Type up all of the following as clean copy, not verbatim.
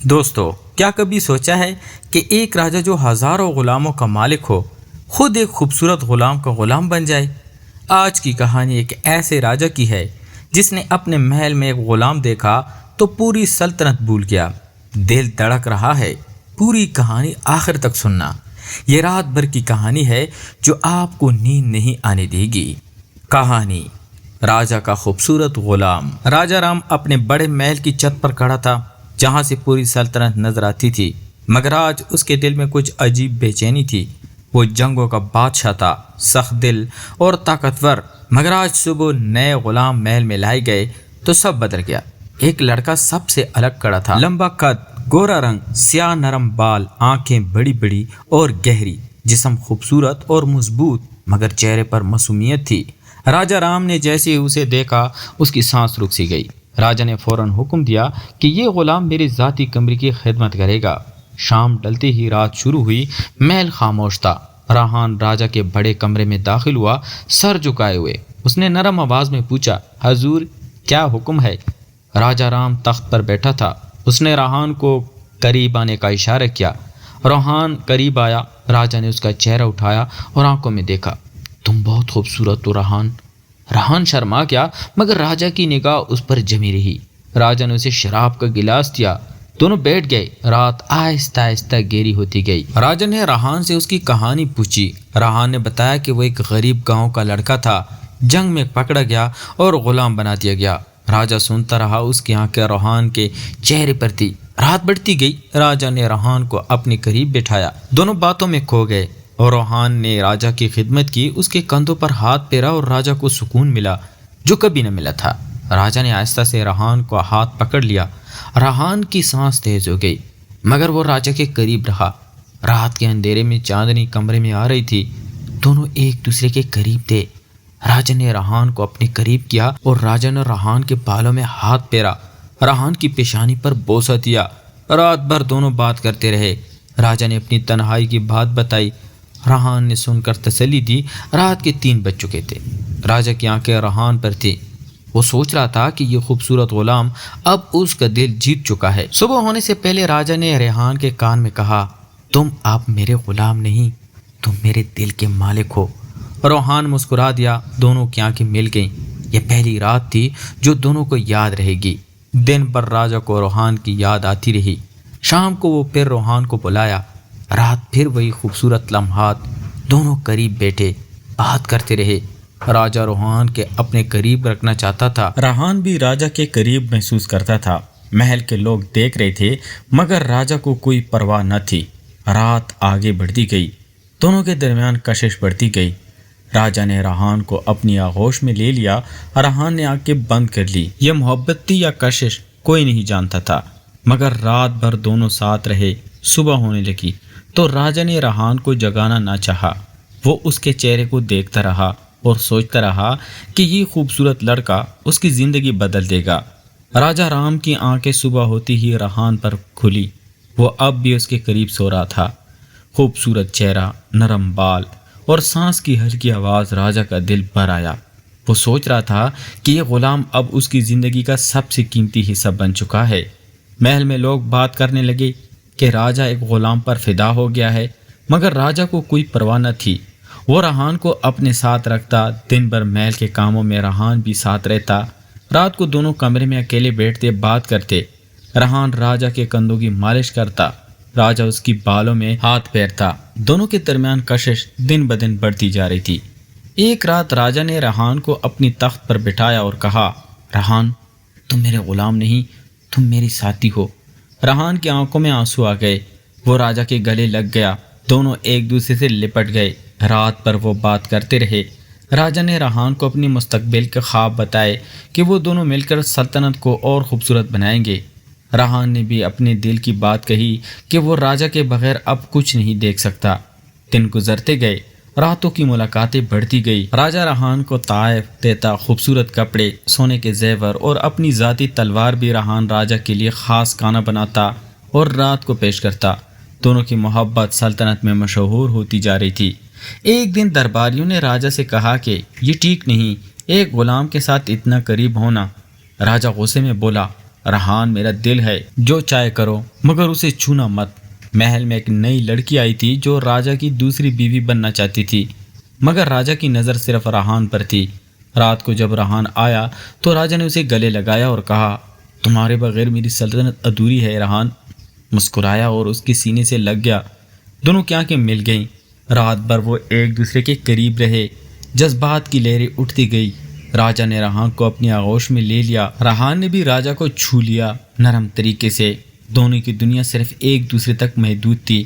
دوستو، کیا کبھی سوچا ہے کہ ایک راجا جو ہزاروں غلاموں کا مالک ہو خود ایک خوبصورت غلام کا غلام بن جائے؟ آج کی کہانی ایک ایسے راجا کی ہے جس نے اپنے محل میں ایک غلام دیکھا تو پوری سلطنت بھول گیا۔ دل دھڑک رہا ہے؟ پوری کہانی آخر تک سننا۔ یہ رات بھر کی کہانی ہے جو آپ کو نیند نہیں آنے دے گی۔ کہانی راجا کا خوبصورت غلام۔ راجا رام اپنے بڑے محل کی چھت پر کھڑا تھا جہاں سے پوری سلطنت نظر آتی تھی، مگر آج اس کے دل میں کچھ عجیب بے چینی تھی۔ وہ جنگوں کا بادشاہ تھا، سخت دل اور طاقتور، مگر آج صبح نئے غلام محل میں لائے گئے تو سب بدل گیا۔ ایک لڑکا سب سے الگ کھڑا تھا، لمبا قد، گورا رنگ، سیاہ نرم بال، آنکھیں بڑی بڑی اور گہری، جسم خوبصورت اور مضبوط، مگر چہرے پر معصومیت تھی۔ راجا رام نے جیسے ہی اسے دیکھا اس کی سانس رک سی گئی۔ راجا نے فوراً حکم دیا کہ یہ غلام میری ذاتی کمرے کی خدمت کرے گا۔ شام ڈلتے ہی رات شروع ہوئی، محل خاموش تھا۔ راہان راجا کے بڑے کمرے میں داخل ہوا، سر جھکائے ہوئے۔ اس نے نرم آواز میں پوچھا، حضور کیا حکم ہے؟ راجا رام تخت پر بیٹھا تھا۔ اس نے راہان کو قریب آنے کا اشارہ کیا۔ راہان قریب آیا۔ راجا نے اس کا چہرہ اٹھایا اور آنکھوں میں دیکھا۔ تم بہت خوبصورت ہو راہان۔ راہان شرما گیا، مگر راجا کی نگاہ اس پر جمی رہی۔ راجا نے اسے شراب کا گلاس دیا۔ دونوں بیٹھ گئے۔ رات آہستہ آہستہ گہری ہوتی گئی۔ راجا نے راہان سے اس کی کہانی پوچھی۔ راہان نے بتایا کہ وہ ایک غریب گاؤں کا لڑکا تھا، جنگ میں پکڑا گیا اور غلام بنا دیا گیا۔ راجا سنتا رہا، اس کی آنکھیں راہان کے چہرے پر تھی۔ رات بڑھتی گئی۔ راجا نے راہان کو اپنے قریب بٹھایا۔ دونوں باتوں میں کھو گئے اور راہان نے راجا کی خدمت کی۔ اس کے کندھوں پر ہاتھ پھیرا اور راجا کو سکون ملا جو کبھی نہ ملا تھا۔ راجا نے آہستہ سے راہان کو ہاتھ پکڑ لیا۔ راہان کی سانس تیز ہو گئی، مگر وہ راجا کے قریب رہا۔ رات کے اندھیرے میں چاندنی کمرے میں آ رہی تھی۔ دونوں ایک دوسرے کے قریب تھے۔ راجا نے راہان کو اپنے قریب کیا اور راجا نے راہان کے بالوں میں ہاتھ پھیرا، راہان کی پیشانی پر بوسہ دیا۔ رات بھر دونوں بات کرتے رہے۔ راجا نے اپنی تنہائی کی بات بتائی۔ راہان نے سن کر تسلی دی۔ رات کے 3 بج چکے تھے۔ راجا کی آنکھیں راہان پر تھیں۔ وہ سوچ رہا تھا کہ یہ خوبصورت غلام اب اس کا دل جیت چکا ہے۔ صبح ہونے سے پہلے راجا نے راہان کے کان میں کہا، تم اب میرے غلام نہیں، تم میرے دل کے مالک ہو۔ راہان مسکرا دیا۔ دونوں کی آنکھیں مل گئیں۔ یہ پہلی رات تھی جو دونوں کو یاد رہے گی۔ دن بھر راجا کو راہان کی یاد آتی رہی۔ شام کو وہ پھر راہان کو بلایا۔ رات پھر وہی خوبصورت لمحات۔ دونوں قریب بیٹھے، بات کرتے رہے۔ راجا راہان کے اپنے قریب رکھنا چاہتا تھا۔ راہان بھی راجا کے قریب محسوس کرتا تھا۔ محل کے لوگ دیکھ رہے تھے، مگر راجا کو کوئی پرواہ نہ تھی۔ رات آگے بڑھتی گئی۔ دونوں کے درمیان کشش بڑھتی گئی۔ راجا نے راہان کو اپنی آغوش میں لے لیا۔ راہان نے آنکھیں بند کر لی۔ یہ محبت تھی یا کشش، کوئی نہیں جانتا تھا، مگر رات بھر دونوں ساتھ رہے۔ صبح ہونے لگی تو راجا نے راہان کو جگانا نہ چاہا۔ وہ اس کے چہرے کو دیکھتا رہا اور سوچتا رہا کہ یہ خوبصورت لڑکا اس کی زندگی بدل دے گا۔ راجا رام کی آنکھیں صبح ہوتی ہی راہان پر کھلی۔ وہ اب بھی اس کے قریب سو رہا تھا۔ خوبصورت چہرہ، نرم بال اور سانس کی ہلکی آواز راجا کا دل بھر آیا۔ وہ سوچ رہا تھا کہ یہ غلام اب اس کی زندگی کا سب سے قیمتی حصہ بن چکا ہے۔ محل میں لوگ بات کرنے لگے کہ راجا ایک غلام پر فدا ہو گیا ہے، مگر راجا کو کوئی پرواہ نہ تھی۔ وہ راہان کو اپنے ساتھ رکھتا۔ دن بھر محل کے کاموں میں راہان بھی ساتھ رہتا۔ رات کو دونوں کمرے میں اکیلے بیٹھتے، بات کرتے۔ راہان راجا کے کندھوں کی مالش کرتا، راجا اس کی بالوں میں ہاتھ پھیرتا۔ دونوں کے درمیان کشش دن بدن بڑھتی جا رہی تھی۔ ایک رات راجا نے راہان کو اپنی تخت پر بٹھایا اور کہا، راہان تم میرے غلام نہیں، تم میری ساتھی ہو۔ راہان کی آنکھوں میں آنسو آ گئے۔ وہ راجا کے گلے لگ گیا۔ دونوں ایک دوسرے سے لپٹ گئے۔ رات پر وہ بات کرتے رہے۔ راجا نے راہان کو اپنی مستقبل کے خواب بتائے کہ وہ دونوں مل کر سلطنت کو اور خوبصورت بنائیں گے۔ راہان نے بھی اپنے دل کی بات کہی کہ وہ راجا کے بغیر اب کچھ نہیں دیکھ سکتا۔ دن گزرتے گئے، راتوں کی ملاقاتیں بڑھتی گئی۔ راجا راہان کو تحائف دیتا، خوبصورت کپڑے، سونے کے زیور اور اپنی ذاتی تلوار بھی راہان راجا کے لیے خاص کھانا بناتا اور رات کو پیش کرتا۔ دونوں کی محبت سلطنت میں مشہور ہوتی جا رہی تھی۔ ایک دن درباریوں نے راجا سے کہا کہ یہ ٹھیک نہیں، ایک غلام کے ساتھ اتنا قریب ہونا۔ راجا غصے میں بولا، رہان میرا دل ہے، جو چاہے کرو مگر اسے چھونا مت۔ محل میں ایک نئی لڑکی آئی تھی جو راجا کی دوسری بیوی بننا چاہتی تھی، مگر راجا کی نظر صرف رہان پر تھی۔ رات کو جب رہان آیا تو راجا نے اسے گلے لگایا اور کہا، تمہارے بغیر میری سلطنت ادھوری ہے رہان۔ مسکرایا اور اس کے سینے سے لگ گیا، دونوں کی آنکھیں مل گئیں۔ رات بھر وہ ایک دوسرے کے قریب رہے، جذبات کی لہریں اٹھتی گئی۔ راجا نے رہان کو اپنی آغوش میں لے لیا، رہان نے بھی راجا کو چھو لیا نرم طریقے سے۔ دونوں کی دنیا صرف ایک دوسرے تک محدود تھی،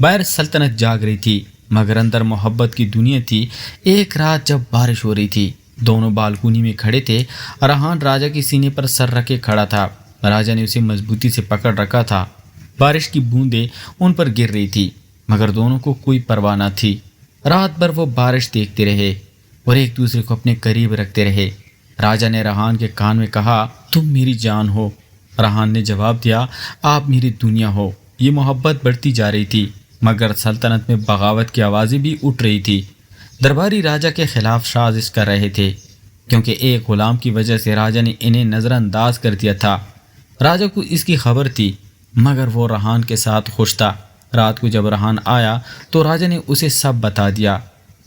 باہر سلطنت جاگ رہی تھی مگر اندر محبت کی دنیا تھی۔ ایک رات جب بارش ہو رہی تھی، دونوں بالکونی میں کھڑے تھے۔ رہان راجا کے سینے پر سر رکھے کھڑا تھا، راجا نے اسے مضبوطی سے پکڑ رکھا تھا۔ بارش کی بوندیں ان پر گر رہی تھی مگر دونوں کو کوئی پرواہ نہ تھی۔ رات بھر وہ بارش دیکھتے رہے اور ایک دوسرے کو اپنے قریب رکھتے رہے۔ راجا نے رہان کے کان میں کہا، تم میری جان ہو۔ رہان نے جواب دیا، آپ میری دنیا ہو۔ یہ محبت بڑھتی جا رہی تھی مگر سلطنت میں بغاوت کی آوازیں بھی اٹھ رہی تھی۔ درباری راجا کے خلاف سازش کر رہے تھے کیونکہ ایک غلام کی وجہ سے راجا نے انہیں نظر انداز کر دیا تھا۔ راجا کو اس کی خبر تھی مگر وہ رہان کے ساتھ خوش تھا۔ رات کو جب رہان آیا تو راجا نے اسے سب بتا دیا۔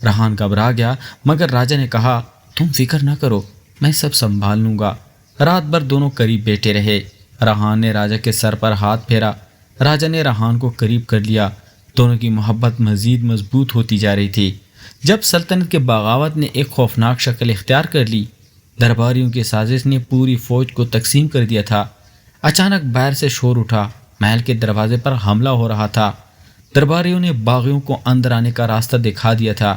رہان گھبرا گیا مگر راجا نے کہا، تم فکر نہ کرو، میں سب سنبھال لوں گا۔ رات بھر دونوں قریب بیٹھے رہے۔ رہان نے راجا کے سر پر ہاتھ پھیرا، راجا نے رہان کو قریب کر لیا۔ دونوں کی محبت مزید مضبوط ہوتی جا رہی تھی۔ جب سلطنت کے بغاوت نے ایک خوفناک شکل اختیار کر لی، درباریوں کی سازش نے پوری فوج کو تقسیم کر دیا تھا۔ اچانک باہر سے شور اٹھا، محل کے دروازے پر حملہ ہو رہا تھا۔ درباریوں نے باغیوں کو اندر آنے کا راستہ دکھا دیا تھا۔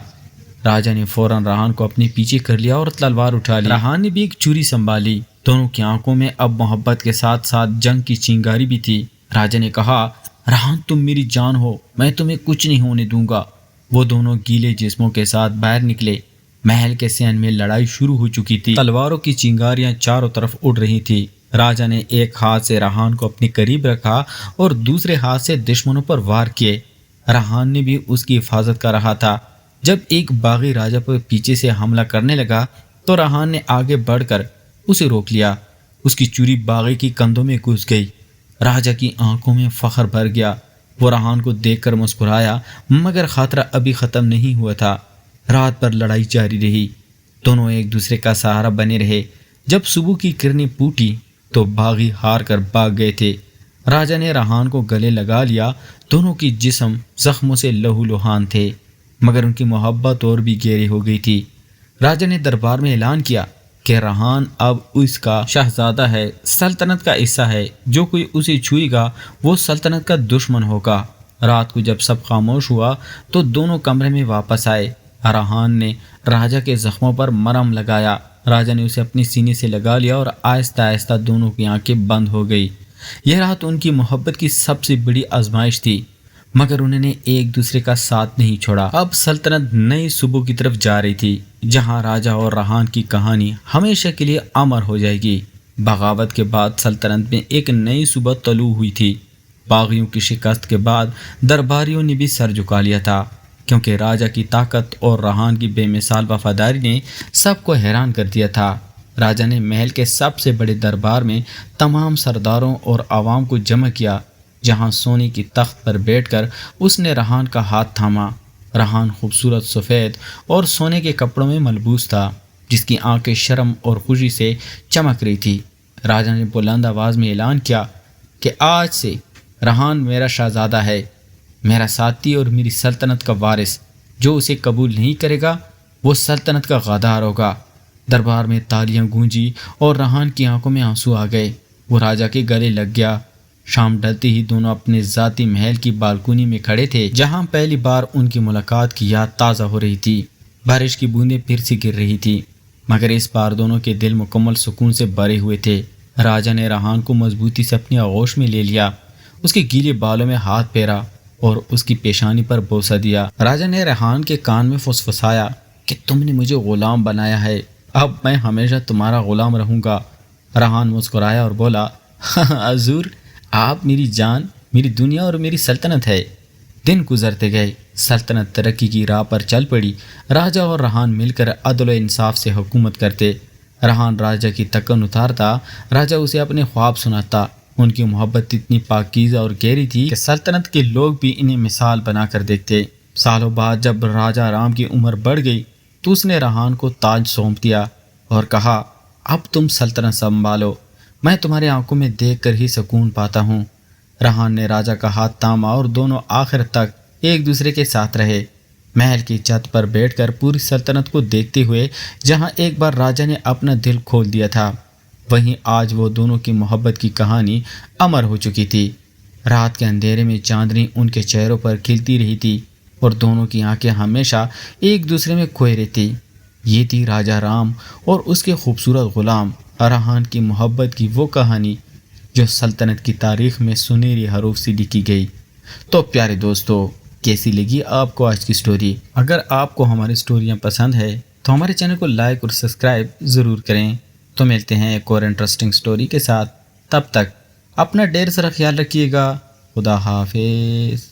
راجا نے فوراً رہان کو اپنے پیچھے کر لیا اور تلوار اٹھا لی۔ رہان نے بھی ایک چھری سنبھالی، دونوں کی آنکھوں میں اب محبت کے ساتھ ساتھ جنگ کی چنگاری بھی تھی۔ راجا نے کہا، رہان تم میری جان ہو، میں تمہیں کچھ نہیں ہونے دوں گا۔ وہ دونوں گیلے جسموں کے ساتھ باہر نکلے۔ محل کے صحن میں لڑائی شروع ہو چکی تھی، تلواروں کی چنگاریاں چاروں طرف اڑ رہی تھی۔ راجا نے ایک ہاتھ سے رہان کو اپنے قریب رکھا اور دوسرے ہاتھ سے دشمنوں پر وار کیے۔ رہان نے بھی اس کی حفاظت کر رہا تھا۔ جب ایک باغی راجا پر پیچھے سے حملہ کرنے لگا تو رہان نے آگے بڑھ کر اسے روک لیا۔ اس کی چھری باغی کی کندھوں میں گھس گئی۔ راجا کی آنکھوں میں فخر بھر گیا۔ وہ رہان کو دیکھ کر مسکرایا مگر خاطرہ ابھی ختم نہیں ہوا تھا۔ رات بھر لڑائی جاری رہی، دونوں ایک دوسرے کا سہارا بنے رہے۔ جب صبح کی کرنیں پھوٹی تو باغی ہار کر بھاگ گئے تھے۔ راجا نے رہان کو گلے لگا لیا، دونوں کی جسم زخموں سے لہو لہان تھے مگر ان کی محبت اور بھی گہری ہو گئی تھی۔ راجا نے دربار میں اعلان کیا کہ رہان اب اس کا شہزادہ ہے، سلطنت کا حصہ ہے، جو کوئی اسے چھوئے گا وہ سلطنت کا دشمن ہوگا۔ رات کو جب سب خاموش ہوا تو دونوں کمرے میں واپس آئے۔ رہان نے راجا کے زخموں پر مرہم لگایا، راجا نے اسے اپنے سینے سے لگا لیا اور آہستہ آہستہ دونوں کی آنکھیں بند ہو گئی۔ یہ رات ان کی محبت کی سب سے بڑی آزمائش تھی مگر انہوں نے ایک دوسرے کا ساتھ نہیں چھوڑا۔ اب سلطنت نئی صبح کی طرف جا رہی تھی جہاں راجا اور رہان کی کہانی ہمیشہ کے لیے امر ہو جائے گی۔ بغاوت کے بعد سلطنت میں ایک نئی صبح طلوع ہوئی تھی۔ باغیوں کی شکست کے بعد درباریوں نے بھی سر جھکا لیا تھا کیونکہ راجا کی طاقت اور رہان کی بے مثال وفاداری نے سب کو حیران کر دیا تھا۔ راجا نے محل کے سب سے بڑے دربار میں تمام سرداروں اور عوام کو جمع کیا، جہاں سونے کی تخت پر بیٹھ کر اس نے رہان کا ہاتھ تھاما۔ رہان خوبصورت سفید اور سونے کے کپڑوں میں ملبوس تھا جس کی آنکھیں شرم اور خوشی سے چمک رہی تھی۔ راجا نے بلند آواز میں اعلان کیا کہ آج سے رہان میرا شہزادہ ہے، میرا ساتھی اور میری سلطنت کا وارث۔ جو اسے قبول نہیں کرے گا وہ سلطنت کا غدار ہوگا۔ دربار میں تالیاں گونجی اور رہان کی آنکھوں میں آنسو آ گئے۔ وہ راجا کے گلے لگ گیا۔ شام ڈھلتے ہی دونوں اپنے ذاتی محل کی بالکونی میں کھڑے تھے جہاں پہلی بار ان کی ملاقات کی یاد تازہ ہو رہی تھی۔ بارش کی بوندیں پھر سے گر رہی تھی مگر اس بار دونوں کے دل مکمل سکون سے بھرے ہوئے تھے۔ راجا نے رہان کو مضبوطی سے اپنی آغوش میں لے لیا، اس کے گیلے بالوں میں ہاتھ پھیرا اور اس کی پیشانی پر بوسہ دیا۔ راجا نے رہان کے کان میں فسفسایا کہ تم نے مجھے غلام بنایا ہے، اب میں ہمیشہ تمہارا غلام رہوں گا۔ رہان مسکرایا اور بولا، حضور آپ میری جان، میری دنیا اور میری سلطنت ہے۔ دن گزرتے گئے، سلطنت ترقی کی راہ پر چل پڑی۔ راجا اور رہان مل کر عدل و انصاف سے حکومت کرتے۔ رہان راجہ کی تکن اتارتا، راجہ اسے اپنے خواب سناتا۔ ان کی محبت اتنی پاکیزہ اور گہری تھی کہ سلطنت کے لوگ بھی انہیں مثال بنا کر دیکھتے۔ سالوں بعد جب راجہ رام کی عمر بڑھ گئی تو اس نے رہان کو تاج سونپ دیا اور کہا، اب تم سلطنت سنبھالو، میں تمہارے آنکھوں میں دیکھ کر ہی سکون پاتا ہوں۔ رہان نے راجہ کا ہاتھ تھاما اور دونوں آخر تک ایک دوسرے کے ساتھ رہے، محل کی چھت پر بیٹھ کر پوری سلطنت کو دیکھتے ہوئے۔ جہاں ایک بار راجہ نے اپنا دل کھول دیا تھا، وہیں آج وہ دونوں کی محبت کی کہانی امر ہو چکی تھی۔ رات کے اندھیرے میں چاندنی ان کے چہروں پر کھلتی رہی تھی اور دونوں کی آنکھیں ہمیشہ ایک دوسرے میں کھوئے رہتی۔ یہ تھی راجہ رام اور اس کے خوبصورت غلام رہان کی محبت کی وہ کہانی جو سلطنت کی تاریخ میں سنہری حروف سے لکھی گئی۔ تو پیارے دوستو، کیسی لگی آپ کو آج کی سٹوری؟ اگر آپ کو ہماری سٹوریاں پسند ہے تو ہمارے چینل کو لائک اور سبسکرائب ضرور کریں۔ تو ملتے ہیں ایک اور انٹرسٹنگ سٹوری کے ساتھ، تب تک اپنا ڈھیر سارا خیال رکھیے گا۔ خدا حافظ۔